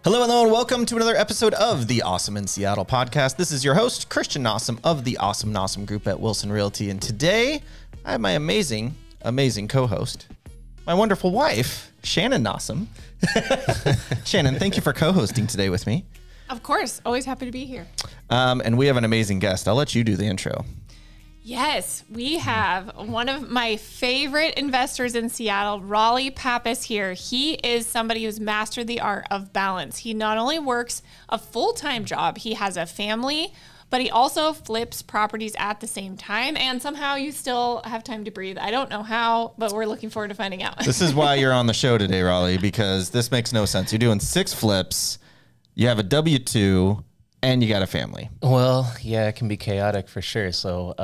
Hello, and welcome to another episode of the Awesome in Seattle podcast. This is your host, Christian Nossum of the Awesome Nossum Group at Wilson Realty. And today, I have my amazing co-host, my wonderful wife, Shannon Nossum. Shannon, thank you for co-hosting today with me. Of course. Always happy to be here. And we have an amazing guest. I'll let you do the intro. Yes, we have one of my favorite investors in Seattle, Rawley Pappas here. He is somebody who's mastered the art of balance. He not only works a full-time job, he has a family, but he also flips properties at the same time. And somehow you still have time to breathe. I don't know how, but we're looking forward to finding out. This is why you're on the show today, Rawley, because this makes no sense. You're doing 6 flips, you have a W-2, and you got a family. Well, yeah, it can be chaotic for sure. So,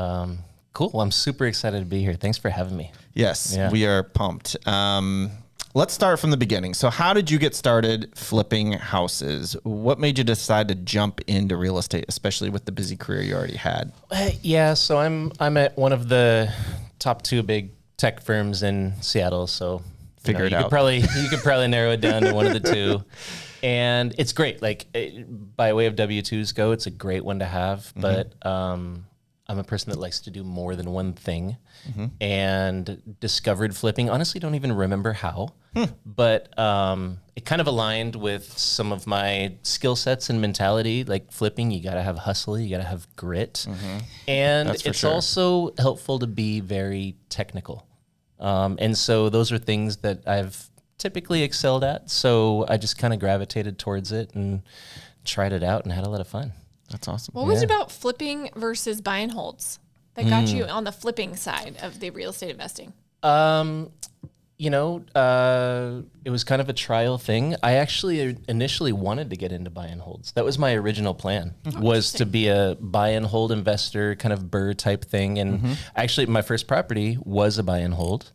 cool. Well, I'm super excited to be here. Thanks for having me. Yes, we are pumped. Let's start from the beginning. So how did you get started flipping houses? What made you decide to jump into real estate, especially with the busy career you already had? Yeah, so I'm at one of the top 2 big tech firms in Seattle. So Figure it out. You could probably narrow it down to one of the 2. And it's great. Like by way of W-2s go, it's a great one to have. But I'm a person that likes to do more than one thing, and discovered flipping. Honestly, don't even remember how, but it kind of aligned with some of my skill sets and mentality. Like flipping, you got to have hustle, you got to have grit, and it's also helpful to be very technical. And so those are things that I've typically excelled at. So I just kind of gravitated towards it and tried it out and had a lot of fun. That's awesome. What was it about flipping versus buy and holds that got you on the flipping side of the real estate investing? It was kind of a trial thing. I actually initially wanted to get into buy and holds. That was my original plan, was to be a buy and hold investor, kind of BRRRR type thing. And actually my first property was a buy and hold,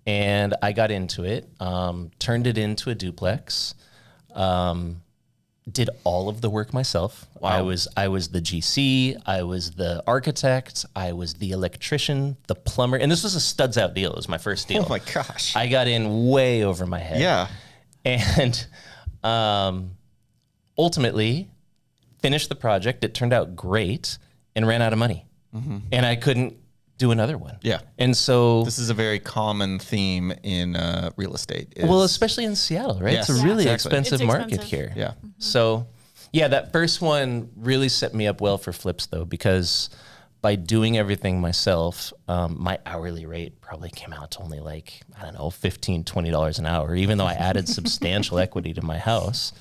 and I got into it, turned it into a duplex, did all of the work myself. Wow. I was the GC, I was the architect, I was the electrician, the plumber, and this was a studs out deal. It was my first deal. Oh my gosh. I got in way over my head. Yeah. And ultimately finished the project. It turned out great and ran out of money. And I couldn't do another one. Yeah. And so this is a very common theme in real estate. Well, especially in Seattle, right? Yes. It's a really Exactly. expensive market here. Yeah. So yeah, that first one really set me up well for flips though, because by doing everything myself, my hourly rate probably came out to only like, I don't know, $15, $20 an hour, even though I added substantial equity to my house.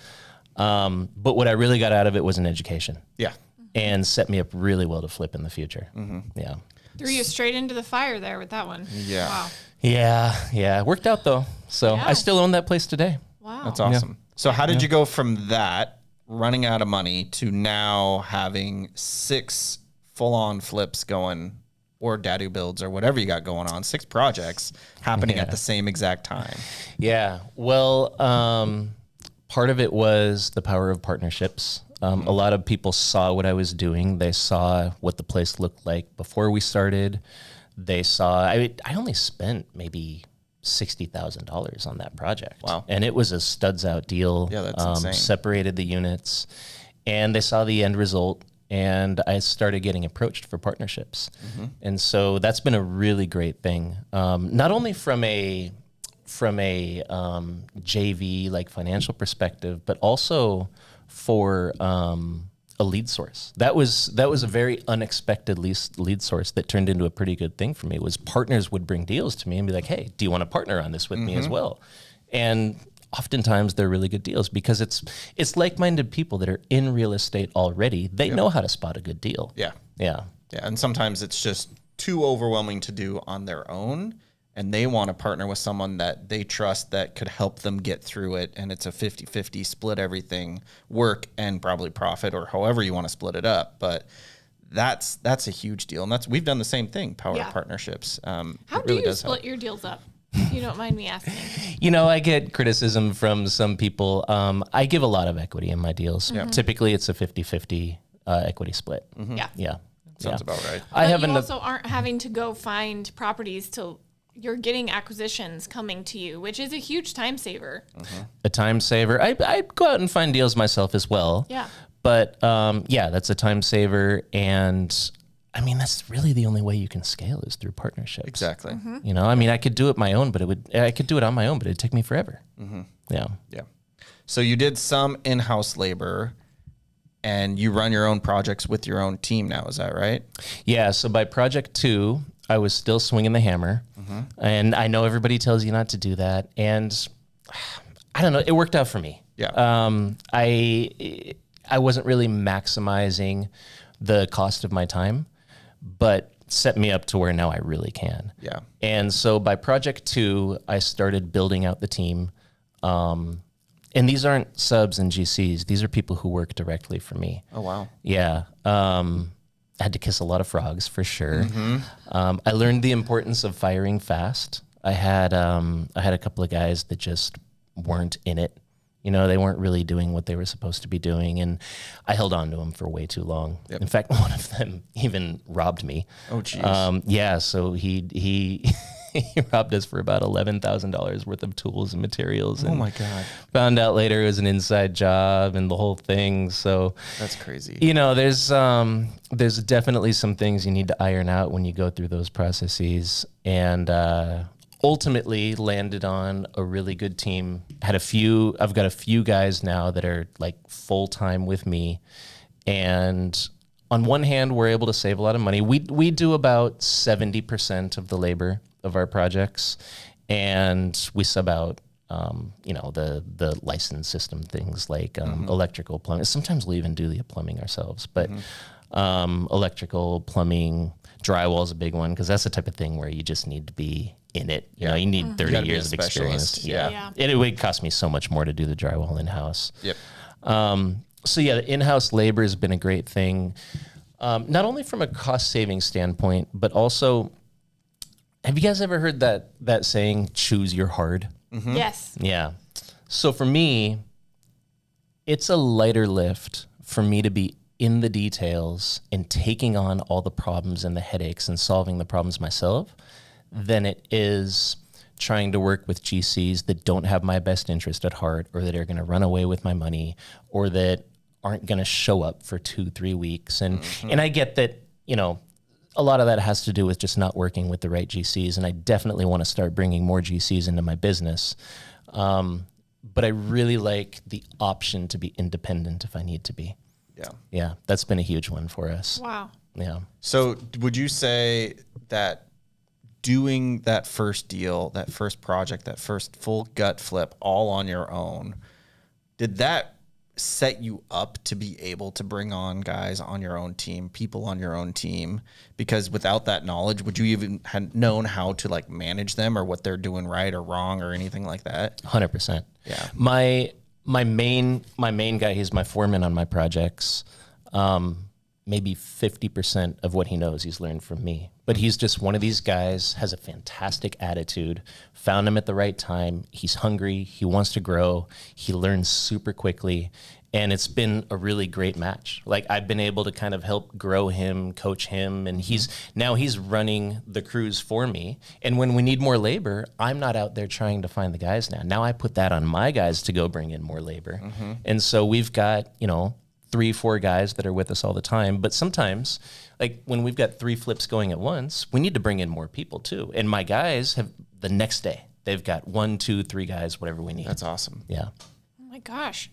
But what I really got out of it was an education. Yeah. And set me up really well to flip in the future. Yeah. Threw you straight into the fire there with that one. Yeah. Wow. Yeah. It worked out though. So I still own that place today. Wow. That's awesome. Yeah. So how did you go from that, running out of money, to now having 6 full-on flips going, or dadu builds, or whatever you got going on, 6 projects happening at the same exact time? Yeah. Well, part of it was the power of partnerships. A lot of people saw what I was doing. They saw what the place looked like before we started. They saw, I only spent maybe $60,000 on that project. Wow. And it was a studs out deal. Yeah, that's insane. Separated the units, and they saw the end result, and I started getting approached for partnerships. And so that's been a really great thing. Not only from a JV, like financial perspective, but also for a lead source. That was a very unexpected lead source that turned into a pretty good thing for me. Was partners would bring deals to me and be like, hey, do you want to partner on this with me as well? And oftentimes they're really good deals because it's like-minded people that are in real estate already. They know how to spot a good deal. Yeah. Yeah. And sometimes it's just too overwhelming to do on their own, and they want to partner with someone that they trust that could help them get through it. And it's a 50-50 split everything, work and probably profit, or however you want to split it up. But that's a huge deal. And we've done the same thing, power of partnerships. How do you split your deals up? If you don't mind me asking. I get criticism from some people. I give a lot of equity in my deals. Typically it's a 50-50 equity split. Yeah. Yeah. Sounds about right. But you also aren't having to go find properties to you're getting acquisitions coming to you, which is a huge time saver. A time saver. I go out and find deals myself as well. Yeah. But yeah, that's a time saver. And I mean, that's really the only way you can scale is through partnerships. Exactly. You know, I mean, I could do it my own, but I could do it on my own, but it'd take me forever. Yeah. Yeah. So you did some in-house labor and you run your own projects with your own team now. Is that right? Yeah. So by project 2, I was still swinging the hammer, and I know everybody tells you not to do that. And I don't know, it worked out for me. Yeah. I wasn't really maximizing the cost of my time, but set me up to where now I really can. Yeah. And so by project 2, I started building out the team. And these aren't subs and GCs. These are people who work directly for me. Oh, wow. Yeah. I had to kiss a lot of frogs for sure. I learned the importance of firing fast. I had a couple of guys that just weren't in it. You know, they weren't really doing what they were supposed to be doing, and I held on to them for way too long. Yep. In fact, one of them even robbed me. Oh, geez. Yeah, so he he robbed us for about $11,000 worth of tools and materials. Oh and my God. Found out later it was an inside job and the whole thing. So That's crazy. you know, there's definitely some things you need to iron out when you go through those processes, and ultimately landed on a really good team. I've got a few guys now that are like full time with me, and on one hand, we're able to save a lot of money. We do about 70% of the labor of our projects, and we sub out the license system things like electrical, plumbing. Sometimes we'll even do the plumbing ourselves, but electrical, plumbing, drywall is a big one because that's the type of thing where you just need to be in it. You know, you need 30 years of experience. Yeah. It would cost me so much more to do the drywall in-house. Yep. So yeah, the in-house labor has been a great thing, not only from a cost-saving standpoint, but also, have you guys ever heard that saying, choose your hard? Yes. Yeah. So for me, it's a lighter lift for me to be in the details and taking on all the problems and the headaches and solving the problems myself than it is trying to work with GCs that don't have my best interest at heart, or that are going to run away with my money, or that aren't going to show up for 2-3 weeks. And I get that, you know, a lot of that has to do with just not working with the right GCs. And I definitely want to start bringing more GCs into my business. But I really like the option to be independent if I need to be. Yeah. Yeah, that's been a huge one for us. Wow. Yeah. So would you say that doing that first deal, that first project, that first full gut flip all on your own, did that set you up to be able to bring on guys on your own team, people on your own team? Because without that knowledge, would you even have known how to like manage them or what they're doing right or wrong or anything like that? 100%. Yeah. My main guy, he's my foreman on my projects. Maybe 50% of what he knows he's learned from me. But he's just one of these guys, has a fantastic attitude, found him at the right time. He's hungry, he wants to grow, he learns super quickly, and it's been a really great match. Like, I've been able to kind of help grow him, coach him, and he's running the crews for me. And when we need more labor, I'm not out there trying to find the guys now. Now I put that on my guys to go bring in more labor. And so we've got, 3-4 guys that are with us all the time. But sometimes, like when we've got 3 flips going at once, we need to bring in more people too. And my guys have the next day, they've got 1, 2, 3 guys, whatever we need. That's awesome. Yeah. Oh my gosh.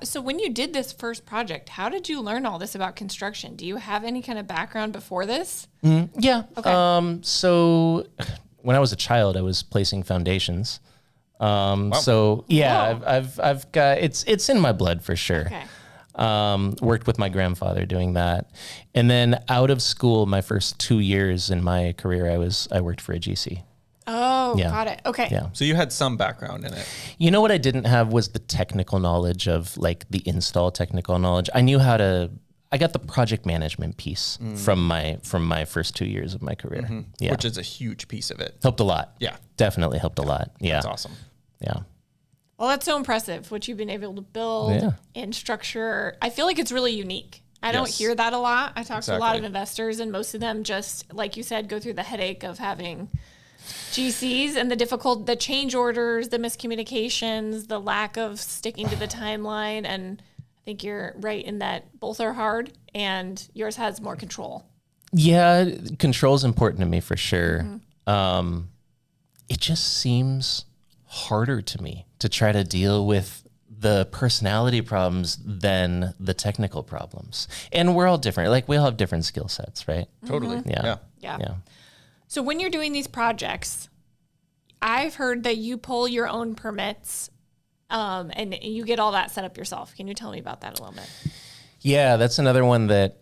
So when you did this first project, how did you learn all this about construction? Do you have any kind of background before this? Yeah. Okay. So when I was a child, I was placing foundations. So yeah, Whoa. I've got, it's in my blood for sure. Okay. Worked with my grandfather doing that. And then out of school, my first 2 years in my career, I worked for a GC. Oh, Yeah. got it. Okay. Yeah. So you had some background in it. You know what I didn't have was the technical knowledge of like the install technical knowledge. I got the project management piece from my first 2 years of my career. Yeah. Which is a huge piece of it. Helped a lot. Yeah. Definitely helped a lot. Yeah. That's awesome. Yeah. Well, that's so impressive what you've been able to build Yeah. and structure. I feel like it's really unique. I don't Yes. hear that a lot. I talk to a lot of Exactly. investors, and most of them just, like you said, go through the headache of having GCs and the change orders, the miscommunications, the lack of sticking to the timeline. And I think you're right in that both are hard and yours has more control. Yeah, control is important to me for sure. It just seems harder to me to try to deal with the personality problems than the technical problems. And we're all different. Like we all have different skill sets, right? Totally. Yeah. So when you're doing these projects, I've heard that you pull your own permits and you get all that set up yourself. Can you tell me about that a little bit? Yeah, that's another one that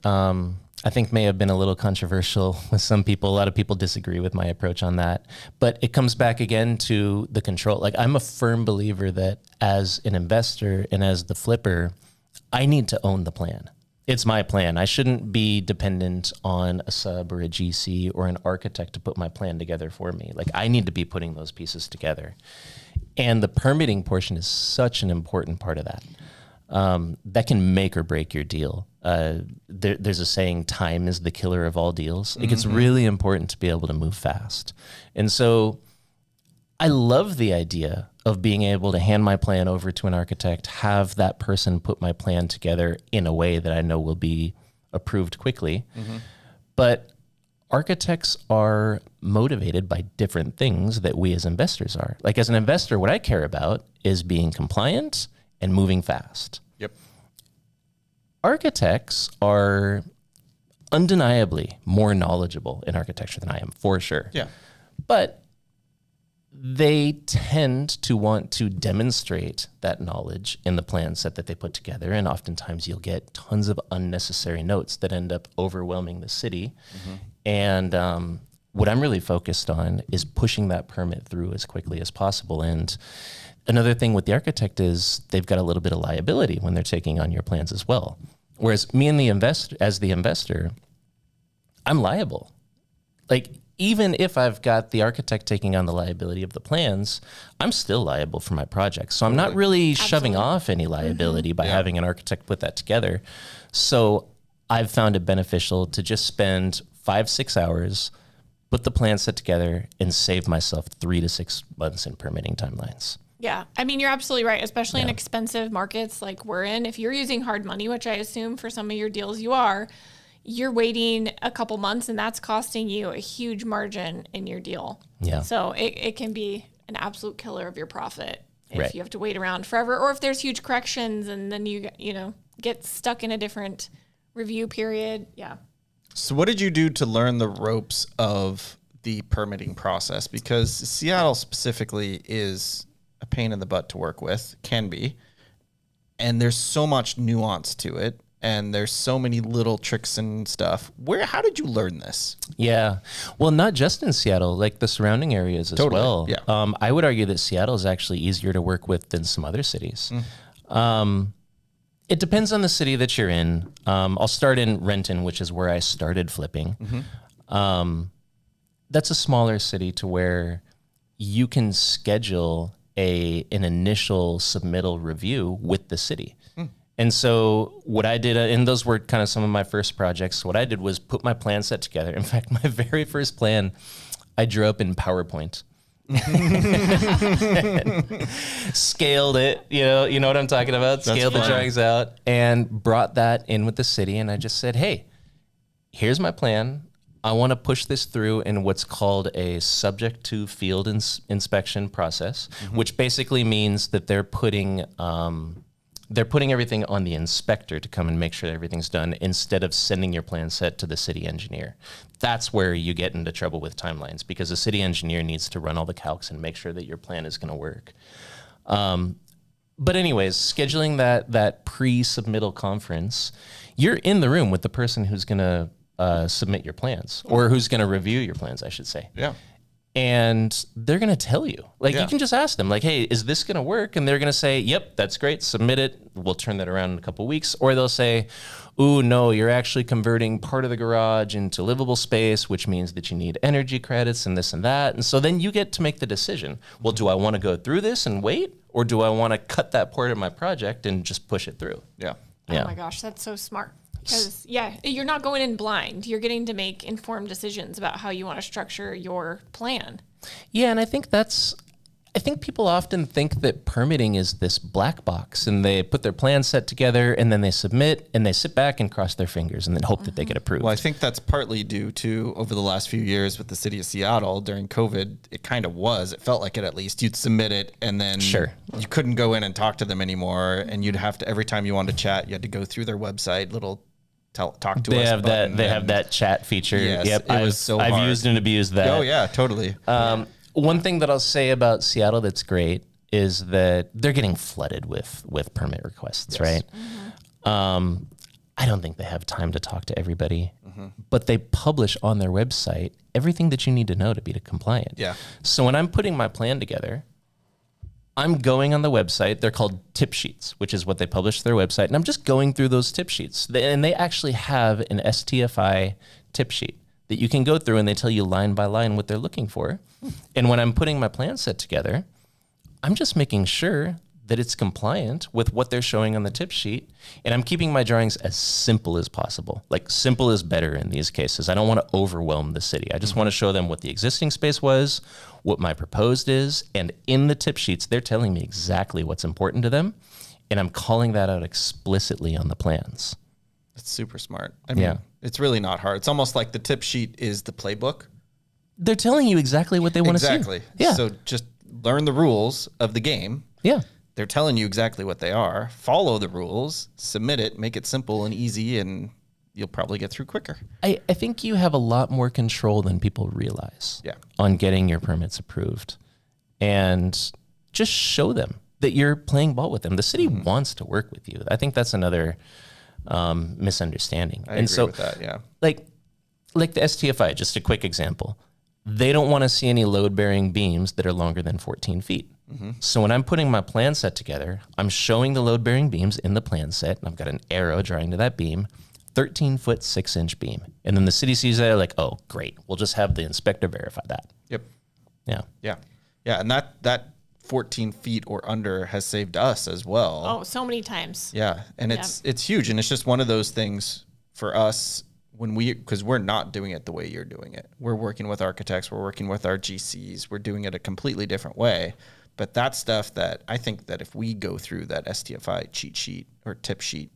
I think may have been a little controversial with some people. A lot of people disagree with my approach on that. But it comes back again to the control. Like I'm a firm believer that as an investor and as the flipper, I need to own the plan. It's my plan. I shouldn't be dependent on a sub or a GC or an architect to put my plan together for me. Like I need to be putting those pieces together. And the permitting portion is such an important part of that. That can make or break your deal. There's a saying, time is the killer of all deals. It gets really important to be able to move fast. And so I love the idea of being able to hand my plan over to an architect, have that person put my plan together in a way that I know will be approved quickly. But architects are motivated by different things that we as investors are. Like as an investor, what I care about is being compliant and moving fast. Yep. Architects are undeniably more knowledgeable in architecture than I am, for sure. Yeah. But they tend to want to demonstrate that knowledge in the plan set that they put together. And oftentimes you'll get tons of unnecessary notes that end up overwhelming the city. And what I'm really focused on is pushing that permit through as quickly as possible. And another thing with the architect is they've got a little bit of liability when they're taking on your plans as well. Whereas me and the investor, I'm liable. Like even if I've got the architect taking on the liability of the plans, I'm still liable for my project. So I'm not really shoving off any liability by having an architect put that together. So I've found it beneficial to just spend 5-6 hours, put the plan set together, and save myself 3 to 6 months in permitting timelines. Yeah. I mean, you're absolutely right, especially in expensive markets like we're in. If you're using hard money, which I assume for some of your deals you are, you're waiting a couple months and that's costing you a huge margin in your deal. Yeah. So it can be an absolute killer of your profit if you have to wait around forever, or if there's huge corrections and then you get stuck in a different review period. Yeah. So what did you do to learn the ropes of the permitting process? Because Seattle specifically is a pain in the butt to work with, can be. And there's so much nuance to it. And there's so many little tricks and stuff. How did you learn this? Yeah. Well, not just in Seattle, like the surrounding areas as well. Yeah. I would argue that Seattle is actually easier to work with than some other cities. It depends on the city that you're in. I'll start in Renton, which is where I started flipping. That's a smaller city to where you can schedule an initial submittal review with the city. And so what I did, and those were kind of some of my first projects, what I did was put my plan set together. In fact, my very first plan, I drew up in PowerPoint. Scaled it, you know what I'm talking about? Scaled the drawings out and brought that in with the city. And I just said, hey, here's my plan. I want to push this through in what's called a subject to field inspection process, which basically means that they're putting everything on the inspector to come and make sure everything's done instead of sending your plan set to the city engineer. That's where you get into trouble with timelines because the city engineer needs to run all the calcs and make sure that your plan is going to work. But anyways, scheduling that pre-submittal conference, you're in the room with the person who's going to submit your plans or who's going to review your plans, I should say. Yeah. And they're going to tell you, like, you can just ask them like, hey, is this going to work? And they're going to say, yep, that's great. Submit it. We'll turn that around in a couple of weeks. Or they'll say, ooh, no, you're actually converting part of the garage into livable space, which means that you need energy credits and this and that. And so then you get to make the decision. Well, do I want to go through this and wait? Or do I want to cut that part of my project and just push it through? Yeah. Oh my gosh, that's so smart. Because, you're not going in blind. You're getting to make informed decisions about how you want to structure your plan. Yeah, and I think people often think that permitting is this black box, and they put their plan set together and then they submit and they sit back and cross their fingers and then hope that they get approved. Well, I think that's partly due to over the last few years with the city of Seattle during COVID, it kind of was. It felt like it at least. You'd submit it and then you couldn't go in and talk to them anymore. And you'd have to, every time you wanted to chat, you had to go through their website, talk to us. They have that chat feature. Yes, yep, it was so hard. I've used and abused that. Oh yeah, totally. One thing that I'll say about Seattle that's great is that they're getting flooded with permit requests, right? I don't think they have time to talk to everybody, but they publish on their website everything that you need to know to be compliant. Yeah. So when I'm putting my plan together, I'm going on the website. They're called tip sheets, which is what they publish to their website. And I'm just going through those tip sheets. And they actually have an STFI tip sheet that you can go through, and they tell you line by line what they're looking for. And when I'm putting my plan set together, I'm just making sure that it's compliant with what they're showing on the tip sheet. And I'm keeping my drawings as simple as possible. Like, simple is better in these cases. I don't want to overwhelm the city. I just want to show them what the existing space was, what my proposed is. And in the tip sheets, they're telling me exactly what's important to them. And I'm calling that out explicitly on the plans. It's super smart. I mean, it's really not hard. It's almost like the tip sheet is the playbook. They're telling you exactly what they want to see. Exactly. Yeah. So just learn the rules of the game. Yeah. They're telling you exactly what they are. Follow the rules, submit it, make it simple and easy, and you'll probably get through quicker. I think you have a lot more control than people realize on getting your permits approved. And just show them that you're playing ball with them. The city wants to work with you. I think that's another misunderstanding. I agree with that, yeah. Like the STFI, just a quick example. They don't want to see any load-bearing beams that are longer than 14 feet. So when I'm putting my plan set together, I'm showing the load-bearing beams in the plan set, and I've got an arrow drawing to that beam, 13-foot, 6-inch beam. And then the city sees that, like, oh, great. We'll just have the inspector verify that. Yep. Yeah. Yeah. Yeah, and that 14 feet or under has saved us as well. Oh, so many times. Yeah, and it's huge, and it's just one of those things for us because we're not doing it the way you're doing it. We're working with architects, we're working with our GCs, we're doing it a completely different way. But that's stuff that I think that if we go through that STFI cheat sheet or tip sheet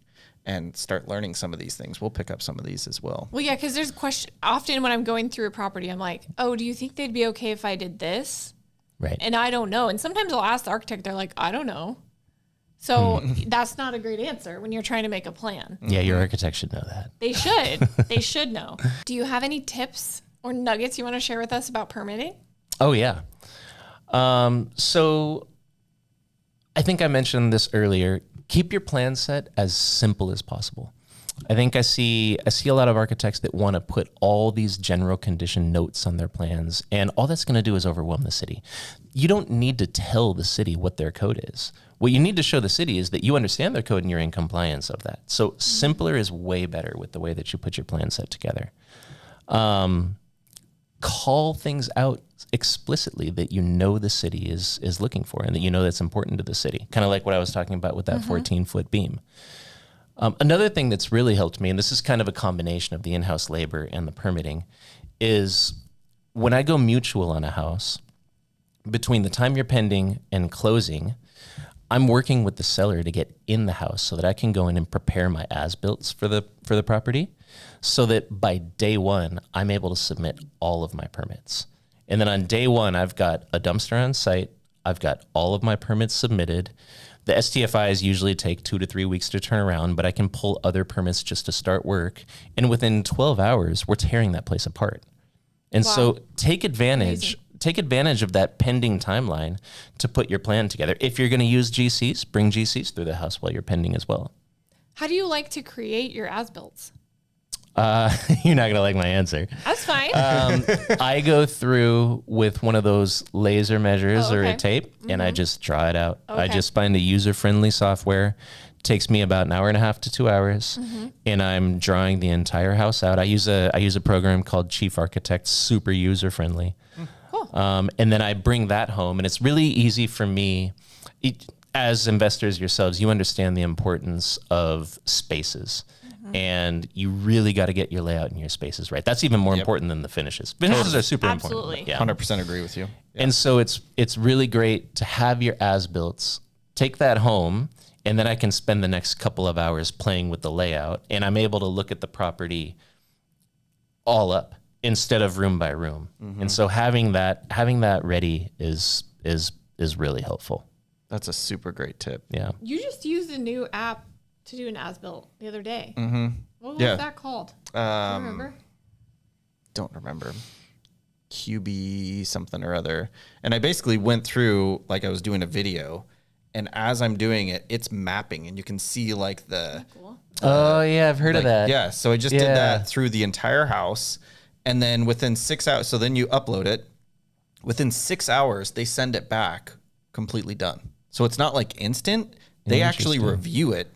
and start learning some of these things, we'll pick up some of these as well. Well, yeah, because there's a question. Often when I'm going through a property, I'm like, oh, do you think they'd be okay if I did this? Right. And I don't know. And sometimes I'll ask the architect, they're like, I don't know. So that's not a great answer when you're trying to make a plan. Yeah, your architect should know that. They should. They should know. Do you have any tips or nuggets you want to share with us about permitting? Oh, yeah. So I think I mentioned this earlier. Keep your plan set as simple as possible. I think I see a lot of architects that want to put all these general condition notes on their plans, and all that's going to do is overwhelm the city. You don't need to tell the city what their code is. What you need to show the city is that you understand their code and you're in compliance of that. So simpler is way better with the way that you put your plan set together. Call things out explicitly that you know the city is looking for and that you know that's important to the city. Kind of like what I was talking about with that 14-foot beam. Another thing that's really helped me, and this is kind of a combination of the in-house labor and the permitting, is when I go mutual on a house, between the time you're pending and closing, I'm working with the seller to get in the house so that I can go in and prepare my as-builts for the property, so that by day one, I'm able to submit all of my permits. And then on day one, I've got a dumpster on site. I've got all of my permits submitted. The STFIs usually take 2 to 3 weeks to turn around, but I can pull other permits just to start work. And within 12 hours, we're tearing that place apart. And so take advantage of that pending timeline to put your plan together. If you're going to use GCs, bring GCs through the house while you're pending as well. How do you like to create your as-builts? You're not going to like my answer. That's fine. I go through with one of those laser measures or a tape, and I just draw it out. I just find a user-friendly software. It takes me about an hour and a half to 2 hours, and I'm drawing the entire house out. I use a program called Chief Architect, super user-friendly. Cool. And then I bring that home, and it's really easy for me. As investors yourselves, you understand the importance of spaces. and you really got to get your layout and your spaces right. That's even more important than the finishes. Finishes are super important. Absolutely. 100% agree with you. Yeah. And so it's really great to have your as-builts, take that home, and then I can spend the next couple of hours playing with the layout, and I'm able to look at the property all up instead of room by room. And so having that ready is really helpful. That's a super great tip. Yeah. You just used a new app to do an as-built the other day. What was that called? Do you remember? Don't remember. QB something or other. And I basically went through, like I was doing a video, and as I'm doing it, it's mapping, and you can see like the... Cool. Oh yeah, I've heard of that. Yeah, so I just did that through the entire house, and then within 6 hours, so then you upload it. Within 6 hours, they send it back completely done. So it's not like instant. They actually review it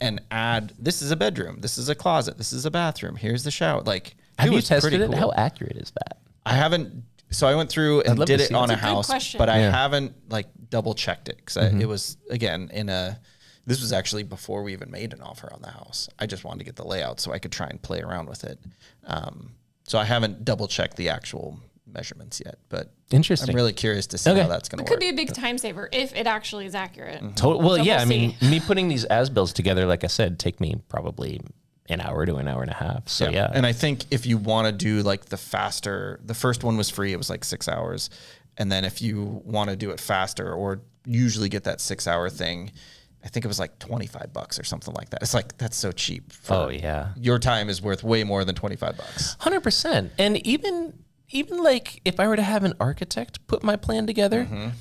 and add, this is a bedroom, this is a closet, this is a bathroom, here's the shower. Like, have you tested it? Cool. How accurate is that? I haven't. So I went through and did it on a house, but I haven't like double checked it because it was, again, this was actually before we even made an offer on the house. I just wanted to get the layout so I could try and play around with it. So I haven't double checked the actual measurements yet, but interesting. I'm really curious to see how that's going to work. It could be a big time saver if it actually is accurate. Well, so I mean, me putting these as-builds together, like I said, take me probably an hour to an hour and a half. So yeah. And I think if you want to do like the first one was free. It was like 6 hours. And then if you want to do it faster or usually get that 6 hour thing, I think it was like $25 or something like that. It's like, that's so cheap. Your time is worth way more than $25. 100%. And even like if I were to have an architect put my plan together,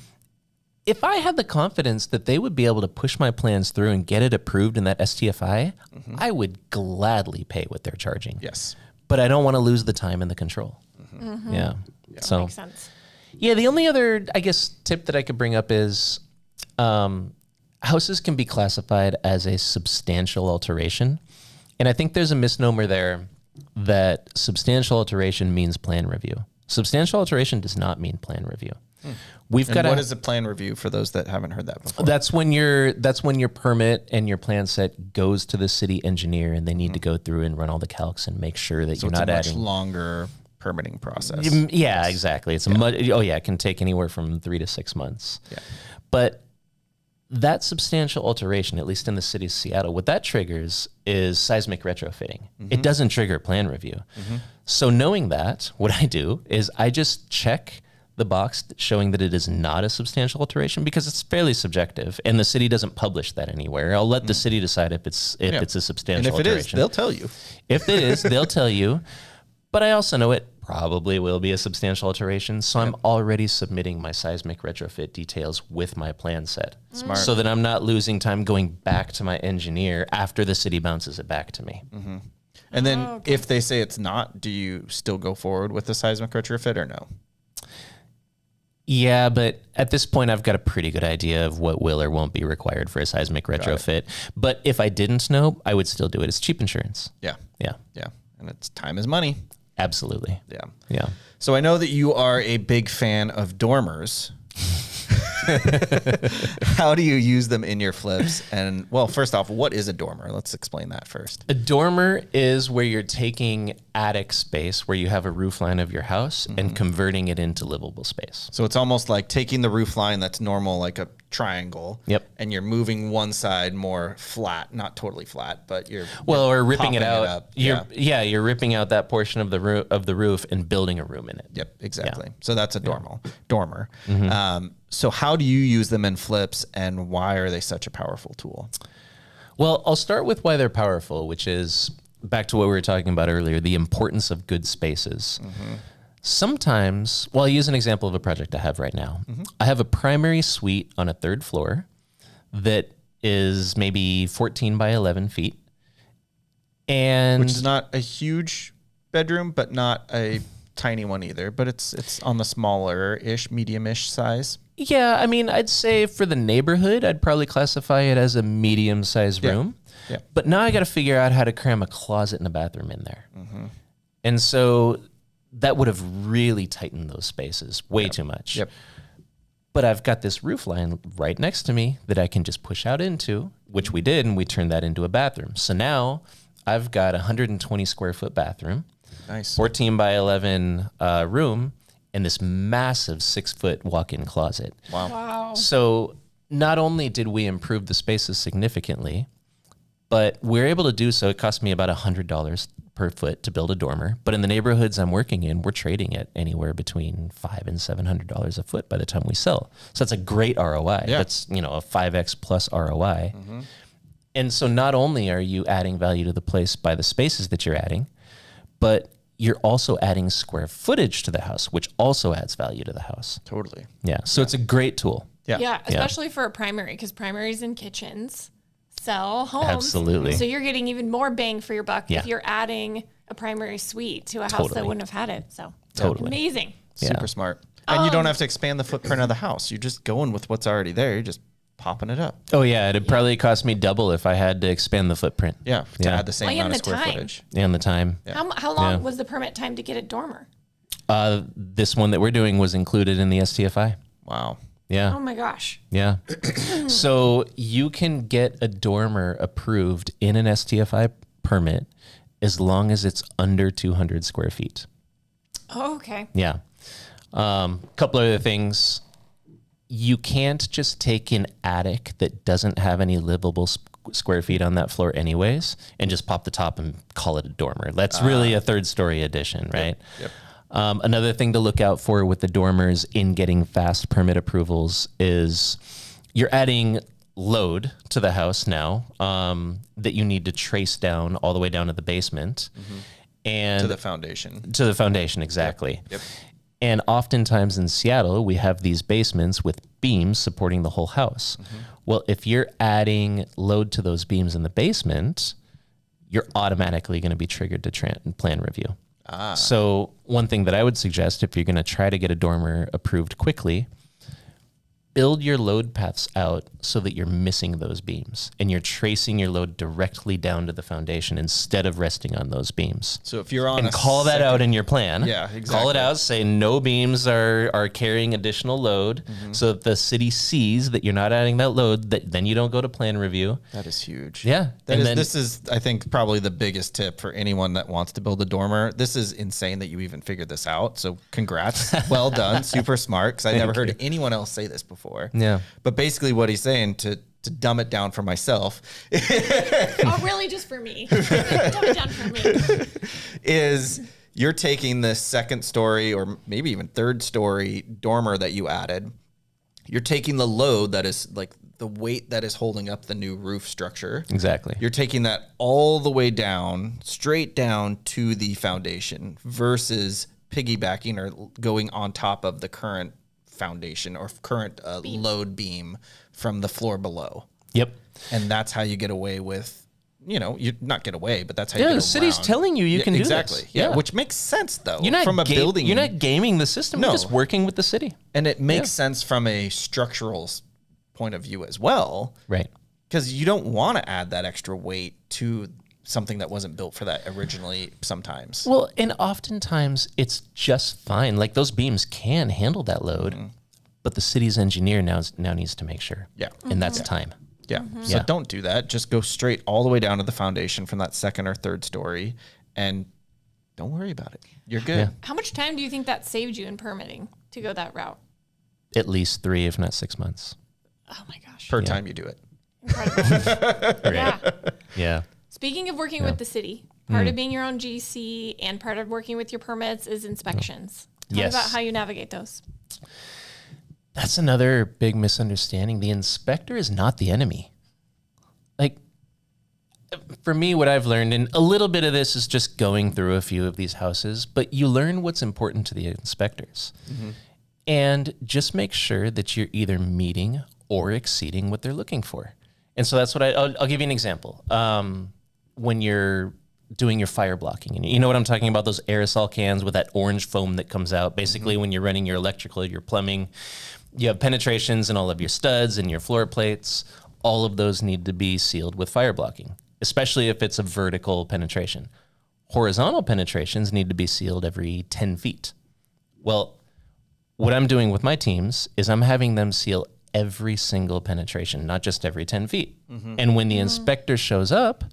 if I had the confidence that they would be able to push my plans through and get it approved in that STFI, I would gladly pay what they're charging. Yes. But I don't want to lose the time and the control. Yeah. So makes sense. Yeah. The only other, I guess, tip that I could bring up is houses can be classified as a substantial alteration. And I think there's a misnomer there that substantial alteration means plan review. Substantial alteration does not mean plan review. What is a plan review for those that haven't heard that before? That's when your permit and your plan set goes to the city engineer, and they need to go through and run all the calcs and make sure that you're not adding. Much longer permitting process. Yeah, exactly. It's it can take anywhere from 3 to 6 months. Yeah. But that substantial alteration, at least in the city of Seattle, what that triggers is seismic retrofitting. It doesn't trigger plan review. So knowing that, what I do is I just check the box showing that it is not a substantial alteration because it's fairly subjective, and the city doesn't publish that anywhere. I'll let the city decide if it's a substantial alteration. And if it is, they'll tell you. If it is, they'll tell you. But I also know it probably will be a substantial alteration, so I'm already submitting my seismic retrofit details with my plan set. Smart. So that I'm not losing time going back to my engineer after the city bounces it back to me. And then if they say it's not, do you still go forward with the seismic retrofit or no? Yeah, but at this point, I've got a pretty good idea of what will or won't be required for a seismic retrofit. But if I didn't know, I would still do it. It's cheap insurance. Yeah. Yeah. Yeah. And it's time is money. Absolutely. Yeah. Yeah. So I know that you are a big fan of dormers. How do you use them in your flips? And well, first off, what is a dormer? Let's explain that first. A dormer is where you're taking attic space where you have a roof line of your house and converting it into livable space. So it's almost like taking the roof line that's normal, like a triangle. Yep. And you're moving one side more flat, not totally flat, but you're or ripping it out. up. You're ripping out that portion of the roof and building a room in it. Yep, exactly. Yeah. So that's a dormer. So how do you use them in flips, and why are they such a powerful tool? Well, I'll start with why they're powerful, which is back to what we were talking about earlier, the importance of good spaces. Sometimes, well, I'll use an example of a project I have right now. I have a primary suite on a 3rd floor that is maybe 14 by 11 feet. And which is not a huge bedroom, but not a tiny one either, but it's on the smaller-ish, medium-ish size. Yeah, I mean, I'd say for the neighborhood, I'd probably classify it as a medium-sized room. Yeah. But now I got to figure out how to cram a closet and a bathroom in there. And so that would have really tightened those spaces way too much. But I've got this roof line right next to me that I can just push out into, which we did, and we turned that into a bathroom. So now I've got a 120 square foot bathroom, Nice. 14 by 11 room, and this massive 6-foot walk-in closet. Wow. Wow. So not only did we improve the spaces significantly, but we're able to do so. It cost me about $100 per foot to build a dormer. But in the neighborhoods I'm working in, we're trading it anywhere between $500 and $700 a foot by the time we sell. So that's a great ROI. Yeah. That's, a 5X plus ROI. And so not only are you adding value to the place by the spaces that you're adding, but you're also adding square footage to the house, which also adds value to the house. Totally. Yeah. So it's a great tool. Yeah, especially for a primary, because primaries and kitchens sell homes. Absolutely. So you're getting even more bang for your buck Yeah. if you're adding a primary suite to a house Totally. that wouldn't have had it. So Totally. amazing. Yeah. Super smart. And you don't have to expand the footprint of the house. You're just going with what's already there. You're just popping it up. Oh yeah, it'd probably cost me double if I had to expand the footprint. Yeah. To add the same Well, and amount of the square time. footage. And the time. How long Yeah. was the permit time to get a dormer? This one that we're doing was included in the STFI. Wow. Yeah. Oh my gosh. Yeah. So you can get a dormer approved in an STFI permit as long as it's under 200 square feet. Oh, okay. Yeah. Couple other things. You can't just take an attic that doesn't have any livable square feet on that floor anyways and just pop the top and call it a dormer. That's really a third story addition, right? Yep. Another thing to look out for with the dormers in getting fast permit approvals is you're adding load to the house now that you need to trace down all the way down to the basement. And To the foundation. to the foundation, exactly. Yep. And oftentimes in Seattle, we have these basements with beams supporting the whole house. Well, if you're adding load to those beams in the basement, you're automatically going to be triggered to plan review. So one thing that I would suggest if you're going to try to get a dormer approved quickly, build your load paths out so that you're missing those beams and you're tracing your load directly down to the foundation instead of resting on those beams. So if you're on And call that out in your plan. Yeah, Call exactly. it out, say no beams are carrying additional load so that the city sees that you're not adding that load, that then you don't go to plan review. That is huge. Yeah. This is, I think, probably the biggest tip for anyone that wants to build a dormer. This is insane that you even figured this out. So congrats. Well done. Super smart. Because I never heard anyone else say this before. Yeah. But basically what he's saying, to dumb it down for myself, Oh, really? Just for me? Dumb it down for me. is you're taking the second story or maybe even third story dormer that you added. You're taking the load that is like the weight that is holding up the new roof structure. Exactly. You're taking that all the way down, straight down to the foundation versus piggybacking or going on top of the current foundation or current load beam from the floor below. Yep. And that's how you get away with, you not get away, but that's how you get the city's around. telling you can do exactly. this. Yeah, which makes sense though. You're not from a building. You're not gaming the system. No. You're just working with the city. And it makes sense from a structural point of view as well, Right. because you don't want to add that extra weight to something that wasn't built for that originally sometimes. Well, and oftentimes it's just fine. Like those beams can handle that load, but the city's engineer now needs to make sure. Yeah. And that's time. Yeah. So Yeah. don't do that. Just go straight all the way down to the foundation from that second or third story and don't worry about it. You're good. Yeah. How much time do you think that saved you in permitting to go that route? At least 3, if not 6 months. Oh my gosh. Per time you do it. Incredible. Yeah. Yeah. Speaking of working with the city, part of being your own GC and part of working with your permits is inspections. Tell me Yes. about how you navigate those. That's another big misunderstanding. The inspector is not the enemy. Like, for me, what I've learned, and a little bit of this is just going through a few of these houses, but you learn what's important to the inspectors. And just make sure that you're either meeting or exceeding what they're looking for. And so that's what I'll give you an example. When you're doing your fire blocking, and you know what I'm talking about, those aerosol cans with that orange foam that comes out. Basically, when you're running your electrical, your plumbing, you have penetrations in all of your studs and your floor plates. All of those need to be sealed with fire blocking, especially if it's a vertical penetration. Horizontal penetrations need to be sealed every 10 feet. Well, what I'm doing with my teams is I'm having them seal every single penetration, not just every 10 feet. And when the inspector shows up,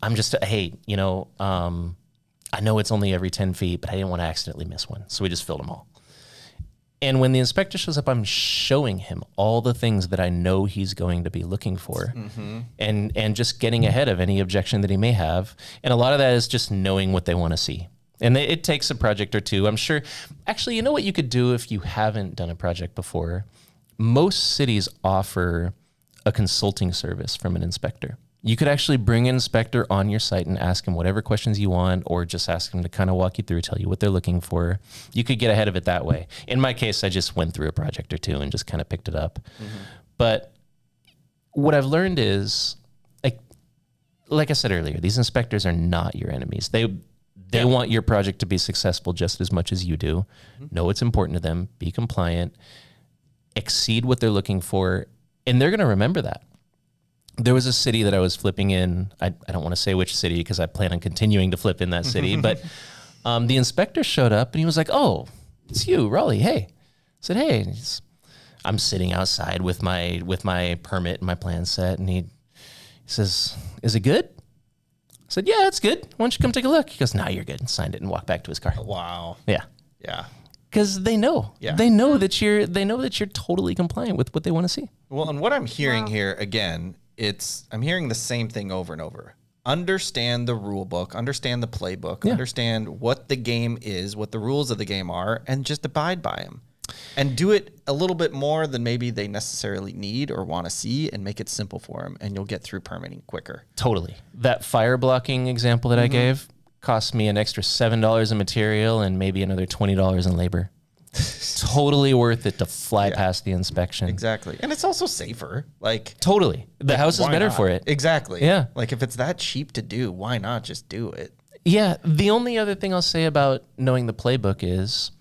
I'm just, hey, you know, I know it's only every 10 feet, but I didn't want to accidentally miss one. So we just filled them all. And when the inspector shows up, I'm showing him all the things that I know he's going to be looking for, and just getting ahead of any objection that he may have. And a lot of that is just knowing what they want to see. And it takes a project or two. I'm sure. Actually, you know what you could do if you haven't done a project before? Most cities offer a consulting service from an inspector. You could actually bring an inspector on your site and ask him whatever questions you want, or just ask him to kind of walk you through, tell you what they're looking for. You could get ahead of it that way. In my case, I just went through a project or two and just kind of picked it up. But what I've learned is, like I said earlier, these inspectors are not your enemies. They want your project to be successful just as much as you do. Know it's important to them. Be compliant. Exceed what they're looking for. And they're going to remember that. There was a city that I was flipping in. I don't want to say which city because I plan on continuing to flip in that city. But the inspector showed up and he was like, "Oh, it's you, Rawley. Hey." I said, "Hey." I'm sitting outside with my permit and my plan set. And he says, "Is it good?" I said, "Yeah, it's good. Why don't you come take a look?" He goes, "No, you're good." And signed it and walked back to his car. Wow. Yeah. Yeah. Because they know. Yeah. They know that you're totally compliant with what they want to see. Well, and what I'm hearing here again, I'm hearing the same thing over and over. Understand the rule book, understand the playbook, understand what the game is, what the rules of the game are, and just abide by them. And do it a little bit more than maybe they necessarily need or want to see, and make it simple for them, and you'll get through permitting quicker. Totally. That fire blocking example that I gave cost me an extra $7 in material and maybe another $20 in labor. Totally worth it to fly past the inspection. Exactly. And it's also safer. Totally. The house is better for it. Exactly. Yeah. Like if it's that cheap to do, why not just do it? Yeah. The only other thing I'll say about knowing the playbook is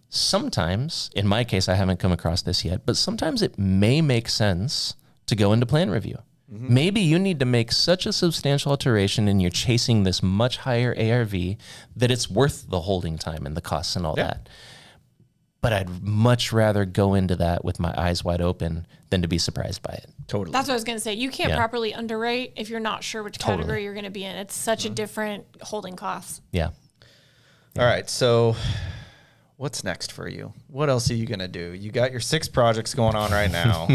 sometimes, in my case, I haven't come across this yet, but sometimes it may make sense to go into plan review. Maybe you need to make such a substantial alteration and you're chasing this much higher ARV that it's worth the holding time and the costs and all that. But I'd much rather go into that with my eyes wide open than to be surprised by it. Totally. That's what I was going to say. You can't properly underwrite if you're not sure which category you're going to be in. It's such a different holding cost. Yeah. All right. So what's next for you? What else are you going to do? You got your 6 projects going on right now.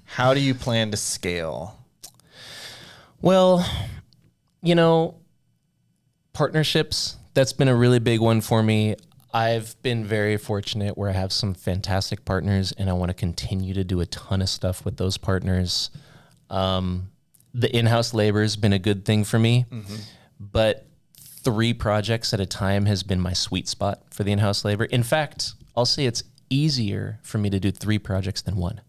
How do you plan to scale? Well, you know, partnerships, that's been a really big one for me. I've been very fortunate where I have some fantastic partners, and I want to continue to do a ton of stuff with those partners. The in-house labor has been a good thing for me, but 3 projects at a time has been my sweet spot for the in-house labor. In fact, I'll say it's easier for me to do 3 projects than 1.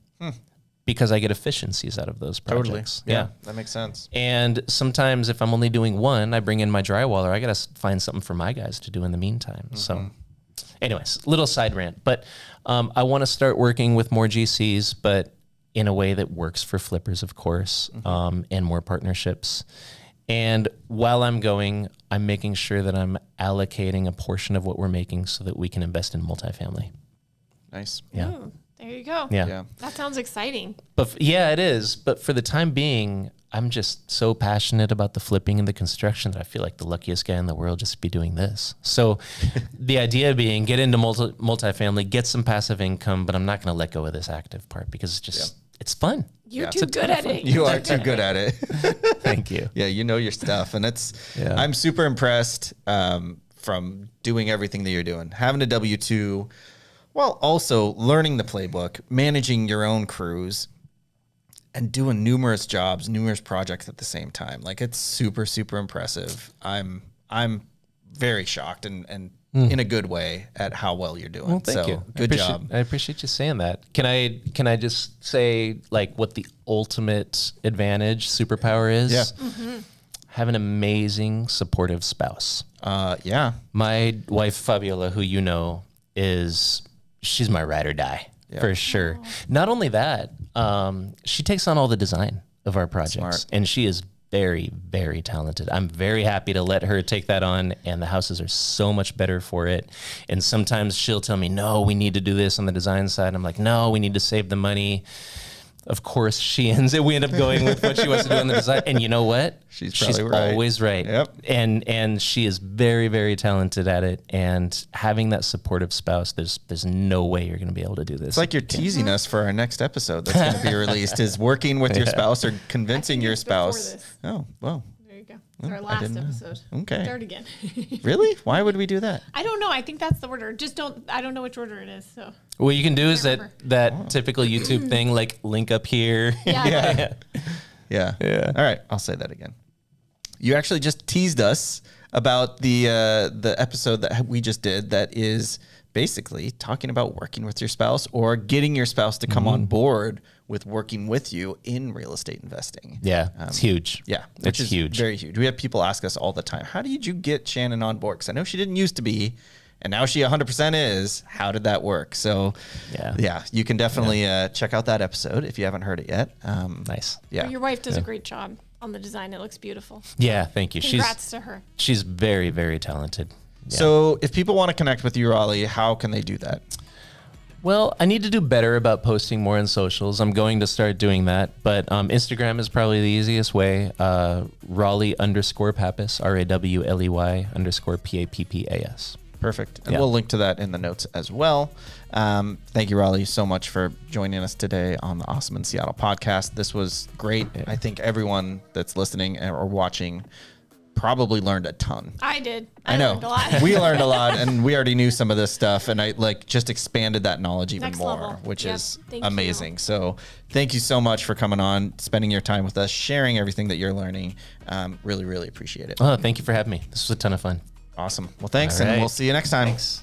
Because I get efficiencies out of those projects. Totally. Yeah, that makes sense. And sometimes if I'm only doing 1, I bring in my drywaller. I got to find something for my guys to do in the meantime. So anyways, little side rant. But I want to start working with more GCs, but in a way that works for flippers, of course, and more partnerships. And while I'm going, I'm making sure that I'm allocating a portion of what we're making so that we can invest in multifamily. Nice. Yeah. Ooh, there you go. Yeah. That sounds exciting. But yeah, it is. But for the time being, I'm just so passionate about the flipping and the construction that I feel like the luckiest guy in the world just to be doing this. So the idea being get into multifamily, get some passive income, but I'm not going to let go of this active part because it's just, it's fun. You're too good at it. You are too good at it. Thank you. Yeah, you know your stuff. And I'm super impressed from doing everything that you're doing. Having a W-2, while also learning the playbook, managing your own crews, and doing numerous jobs, numerous projects at the same time. Like, it's super, super impressive. I'm very shocked and in a good way at how well you're doing. Well, thank you. Good job. I appreciate you saying that. Can I just say like what the ultimate advantage superpower is? Yeah. Have an amazing supportive spouse. Yeah. My wife Fabiola, who you know, she's my ride or die for sure. Not only that, she takes on all the design of our projects, and she is very, very talented. I'm very happy to let her take that on, and the houses are so much better for it. And sometimes she'll tell me, no, we need to do this on the design side. I'm like, no, we need to save the money. Of course, we end up going with what she wants to do in the design. And you know what? She's probably right. Always right. Yep. And she is very, very talented at it. And having that supportive spouse, there's no way you're going to be able to do this. It's like you're teasing us for our next episode that's going to be released, is working with your spouse or convincing your spouse. Oh, well. There you go. It's our last episode. Okay. Start again. Really? Why would we do that? I don't know. I think that's the order. I don't know which order it is. So what you can do is that typical YouTube thing, like link up here. Yeah. Yeah. All right. I'll say that again. You actually just teased us about the episode that we just did that is basically talking about working with your spouse or getting your spouse to come on board with working with you in real estate investing. Yeah, it's huge. Yeah, which is huge. Very huge. We have people ask us all the time, how did you get Shannon on board? Because I know she didn't used to be, and now she 100% is. How did that work? So yeah, you can definitely check out that episode if you haven't heard it yet. Nice. Yeah. Your wife does a great job on the design. It looks beautiful. Yeah, thank you. Congrats to her. She's very, very talented. Yeah. So if people want to connect with you, Rawley, how can they do that? Well, I need to do better about posting more on socials. I'm going to start doing that, but Instagram is probably the easiest way. Rawley_Pappas, RAWLEY_PAPPAS. Perfect. And we'll link to that in the notes as well. Thank you, Rawley, so much for joining us today on the Awesome in Seattle podcast. This was great. I think everyone that's listening or watching probably learned a ton. I did. I know. Learned a lot. We learned a lot, and we already knew some of this stuff, and I just expanded that knowledge even Next more, level. which is Thank amazing. you. So thank you so much for coming on, spending your time with us, sharing everything that you're learning. Really, really appreciate it. Oh, thank you for having me. This was a ton of fun. Awesome. Well, thanks, All right. and we'll see you next time. Thanks.